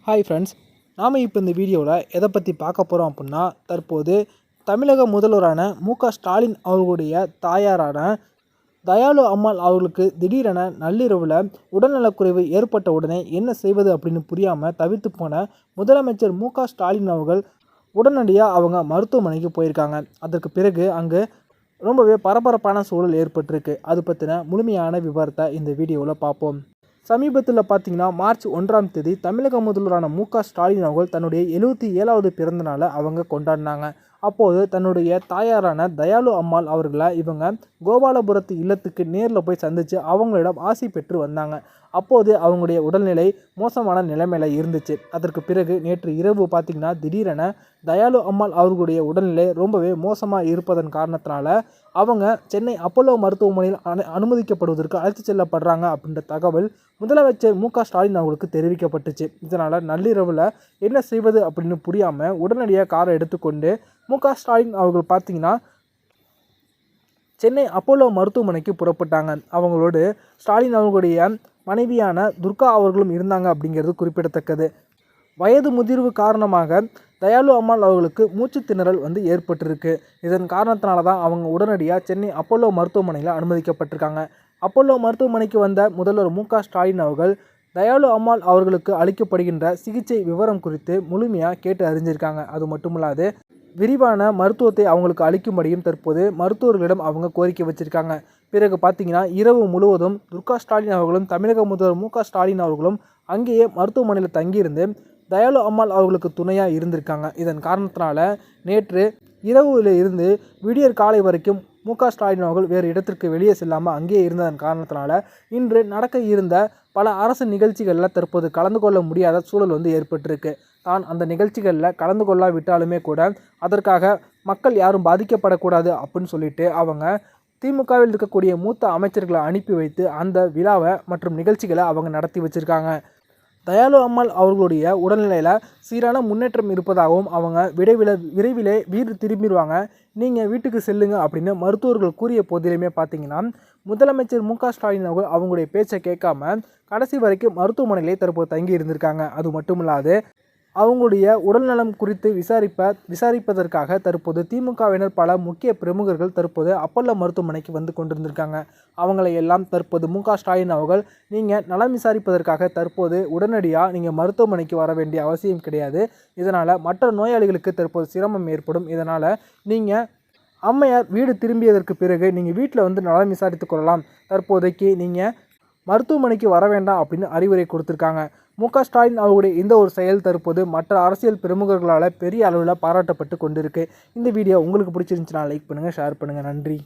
Hi friends, நாம் இப்போ இந்த வீடியோவில் எதை பற்றி பார்க்க போகிறோம் அப்படின்னா, தற்போது தமிழக முதல்வரான மு.க.ஸ்டாலின் அவர்களுடைய தாயாரான தயாளு அம்மாள் அவர்களுக்கு திடீரென நள்ளிரவில் உடல்நலக்குறைவு ஏற்பட்ட உடனே என்ன செய்வது அப்படின்னு புரியாமல் தவிர்த்து போன முதலமைச்சர் மு.க.ஸ்டாலின் அவர்கள் உடனடியாக அவங்க மருத்துவமனைக்கு போயிருக்காங்க. அதற்கு பிறகு அங்கே ரொம்பவே பரபரப்பான சூழல் ஏற்பட்டிருக்கு. அது பற்றின முழுமையான விவரத்தை இந்த வீடியோவில் பார்ப்போம். சமீபத்தில் பார்த்தீங்கன்னா மார்ச் 1ஆம் தேதி தமிழக முதல்வரான மு.க.ஸ்டாலின் அவர்கள் தன்னுடைய 77வது பிறந்த நாளை அவங்க கொண்டாடினாங்க. அப்போது தன்னுடைய தாயாரான தயாளு அம்மாள் அவர்களை இவங்க கோபாலபுரத்து இல்லத்துக்கு நேரில் போய் சந்தித்து அவங்களிடம் ஆசி பெற்று வந்தாங்க. அப்போது அவங்களுடைய உடல்நிலை மோசமான நிலைமையில் இருந்துச்சு. அதற்கு பிறகு நேற்று இரவு பார்த்திங்கன்னா திடீரென தயாளு அம்மாள் அவர்களுடைய உடல்நிலை ரொம்பவே மோசமாக இருப்பதன் காரணத்தினால அவங்க சென்னை அப்போலோ மருத்துவமனையில் அனுமதிக்கப்படுவதற்கு அழைத்து செல்லப்படுறாங்க அப்படின்ற தகவல் முதலமைச்சர் மு.க.ஸ்டாலின் அவர்களுக்கு தெரிவிக்கப்பட்டுச்சு. இதனால் நள்ளிரவில் என்ன செய்வது அப்படின்னு புரியாமல் உடனடியாக காரை எடுத்துக்கொண்டு மு.க.ஸ்டாலின் அவர்கள் பார்த்திங்கன்னா சென்னை அப்போலோ மருத்துவமனைக்கு புறப்பட்டாங்க. அவங்களோடு ஸ்டாலின் அவர்களுடைய மனைவியான துர்கா அவர்களும் இருந்தாங்க அப்படிங்கிறது குறிப்பிடத்தக்கது. வயது முதிர்வு காரணமாக தயாளு அம்மாள் அவர்களுக்கு மூச்சு திணறல் ஏற்பட்டிருக்கு. இதன் காரணத்தினால தான் அவங்க உடனடியாக சென்னை அப்போலோ மருத்துவமனையில் அனுமதிக்கப்பட்டிருக்காங்க. அப்போலோ மருத்துவமனைக்கு வந்த முதல்வர் மு.க.ஸ்டாலின் அவர்கள் தயாளு அம்மாள் அவர்களுக்கு அளிக்கப்படுகின்ற சிகிச்சை விவரம் குறித்து முழுமையாக கேட்டு அறிஞ்சிருக்காங்க. அது மட்டுமில்லாது விரிவான மருத்துவத்தை அவங்களுக்கு அளிக்கும்படியும் தற்போது மருத்துவர்களிடம் அவங்க கோரிக்கை வச்சுருக்காங்க. பிறகு பார்த்திங்கன்னா இரவு முழுவதும் துர்கா ஸ்டாலின் அவர்களும் தமிழக முதல்வர் மு.க.ஸ்டாலின் அவர்களும் அங்கேயே மருத்துவமனையில் தங்கியிருந்து தயாளு அம்மாள் அவர்களுக்கு துணையாக இருந்திருக்காங்க. இதன் காரணத்தினால நேற்று இரவில் இருந்து விடியற் காலை வரைக்கும் மு.க.ஸ்டாலின் அவர்கள் வேறு இடத்திற்கு வெளியே செல்லாமல் அங்கேயே இருந்ததன் காரணத்தினால இன்று நடக்க இருந்த பல அரசு நிகழ்ச்சிகளில் தற்போது கலந்து கொள்ள முடியாத சூழல் ஏற்பட்டிருக்கு. தான் அந்த நிகழ்ச்சிகளில் கலந்து கொள்ளாவிட்டாலுமே கூட அதற்காக மக்கள் யாரும் பாதிக்கப்படக்கூடாது அப்படின்னு சொல்லிட்டு அவங்க திமுகவில் இருக்கக்கூடிய மூத்த அமைச்சர்களை அனுப்பி வைத்து அந்த விழாவை மற்றும் நிகழ்ச்சிகளை அவங்க நடத்தி வச்சுருக்காங்க. தயாளு அம்மாள் அவர்களுடைய உடல்நிலையில் சீரான முன்னேற்றம் இருப்பதாகவும் அவங்க விரைவிலே வீடு திரும்பிடுவாங்க, நீங்கள் வீட்டுக்கு செல்லுங்க அப்படின்னு மருத்துவர்கள் கூறிய போதிலுமே பார்த்தீங்கன்னா முதலமைச்சர் மு.க.ஸ்டாலின் அவர்கள் அவங்களுடைய பேச்சை கேட்காம கடைசி வரைக்கும் மருத்துவமனையிலே தற்போது தங்கி இருந்திருக்காங்க. அது மட்டுமில்லாது அவங்களுடைய உடல்நலம் குறித்து விசாரிப்பதற்காக தற்போது திமுகவினர் பல முக்கிய பிரமுகர்கள் தற்போது அப்போலோ மருத்துவமனைக்கு வந்து கொண்டிருந்திருக்காங்க. அவங்களை எல்லாம் தற்போது மு.க.ஸ்டாலின் அவர்கள் நீங்கள் நலம் விசாரிப்பதற்காக தற்போது உடனடியாக நீங்கள் மருத்துவமனைக்கு வர வேண்டிய அவசியம் கிடையாது, இதனால் மற்ற நோயாளிகளுக்கு தற்போது சிரமம் ஏற்படும், இதனால் நீங்கள் அம்மையார் வீடு திரும்பியதற்கு பிறகு நீங்கள் வீட்டில் நலம் விசாரித்து கொள்ளலாம், தற்போதைக்கு நீங்கள் மருத்துவமனைக்கு வர வேண்டாம் அப்படின்னு அறிவுரை கொடுத்துருக்காங்க. மு.க.ஸ்டாலின் அவர்களுடைய இந்த ஒரு செயல் தற்போது மற்ற அரசியல் பிரமுகர்களால் பெரிய அளவில் பாராட்டப்பட்டு கொண்டிருக்கு. இந்த வீடியோ உங்களுக்கு பிடிச்சிருந்துச்சுன்னா லைக் பண்ணுங்கள், ஷேர் பண்ணுங்கள். நன்றி.